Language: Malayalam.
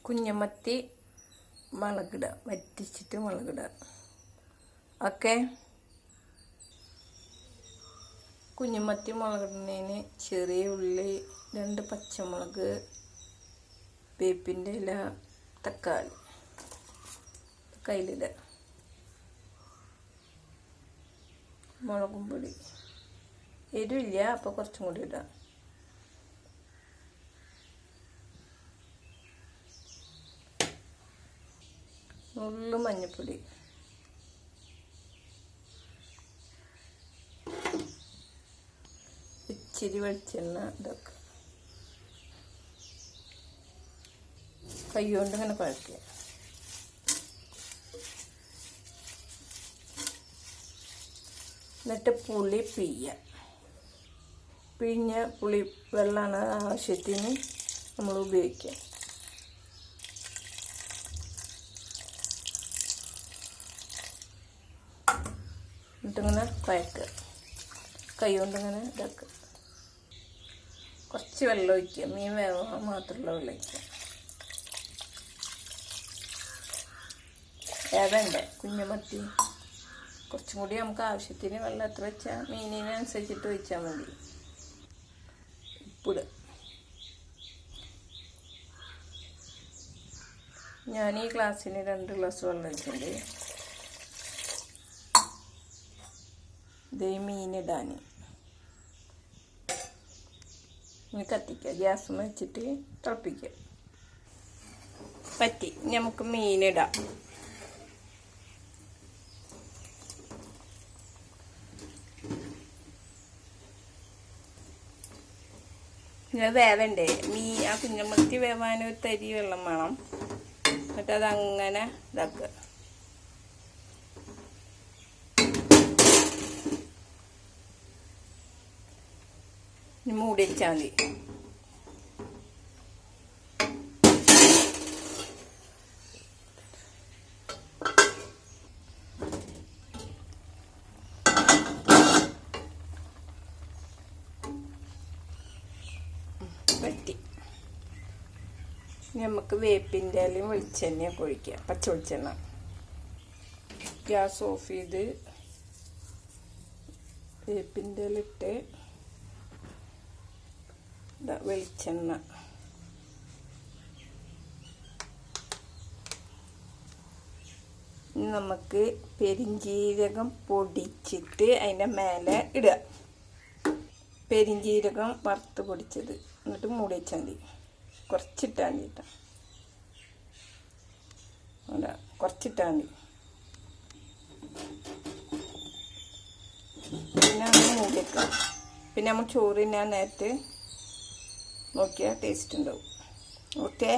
കുഞ്ഞമത്തി മുളകിടുക, വറ്റിച്ചിട്ട് മുളകിടുക. ഓക്കെ. കുഞ്ഞമത്തി മുളകിടുന്നതിന് ചെറിയ ഉള്ളി, 2 പച്ചമുളക്, വേപ്പിൻ്റെ ഇല, തക്കാളി കയ്യിലിടുക. മുളകും പൊടി, എരിവില്ല അപ്പോൾ കുറച്ചും കൂടി ഇടാം. നുള്ളു മഞ്ഞൾപ്പൊടി, ഇച്ചിരി വെളിച്ചെണ്ണ. ഇതൊക്കെ കൈ കൊണ്ട് ഇങ്ങനെ കുഴക്കുക. എന്നിട്ട് പുളി പിഴിഞ്ഞ പുളി വെള്ളമാണ് ആവശ്യത്തിന് നമ്മൾ ഉപയോഗിക്കുക. എന്നിട്ടിങ്ങനെ കുഴക്കുക, കൈ കൊണ്ടിങ്ങനെ ഇതാക്കുക. കുറച്ച് വെള്ളം ഒഴിക്കുക, മീൻ വേവാൻ മാത്രമുള്ള വെള്ളം ഒഴിക്കുക. വേവണ്ടേ കുഞ്ഞമത്തി, കുറച്ചും കൂടി നമുക്ക് ആവശ്യത്തിന് വെള്ളം എത്ര വെച്ചാൽ മീനിനനുസരിച്ചിട്ട് ഒഴിച്ചാൽ മതി. ഉപ്പിടുക. ഞാൻ ഈ ഗ്ലാസ്സിന് 2 ഗ്ലാസ് വെള്ളം ഒഴിച്ചിട്ടുണ്ട്. ഇത് മീനിടാൻ ഇനി കത്തിക്കുക, ഗ്യാസ് വെച്ചിട്ട് തിളപ്പിക്കുക. പറ്റി നമുക്ക് മീനിടാം. ഇത് വേവണ്ടേ, ആ കുഞ്ഞമത്തി വേവാൻ ഒരു തരി വെള്ളം വേണം. എന്നിട്ട് അതങ്ങനെ ഇതാക്കുക. മൂടി വെച്ചാൽ മതി. പറ്റി നമുക്ക് വേപ്പിൻ്റെ ഇലയും വെളിച്ചെണ്ണയൊക്കെ ഒഴിക്കുക, പച്ച വെളിച്ചെണ്ണ. ഗ്യാസ് ഓഫ് ചെയ്ത് വേപ്പിൻ്റെ ഇല ഇട്ട് വെളിച്ചെണ്ണ. നമുക്ക് പെരിഞ്ജീരകം പൊടിച്ചിട്ട് അതിൻ്റെ മേലെ ഇടുക. പെരിഞ്ജീരകം വറുത്ത് പൊടിച്ചത്. എന്നിട്ട് മൂടി വെച്ചാൽ മതി. കുറച്ചിട്ടാൽ മതി കേട്ടോ, അല്ല കുറച്ചിട്ടാൽ മതി. പിന്നെ അങ്ങനെ മൂടി വെക്കാം. പിന്നെ നമ്മൾ ചോറ് തിന്നാൻ നേരത്ത് നോക്കിയാൽ ടേസ്റ്റ് ഉണ്ടാവും. ഓക്കെ.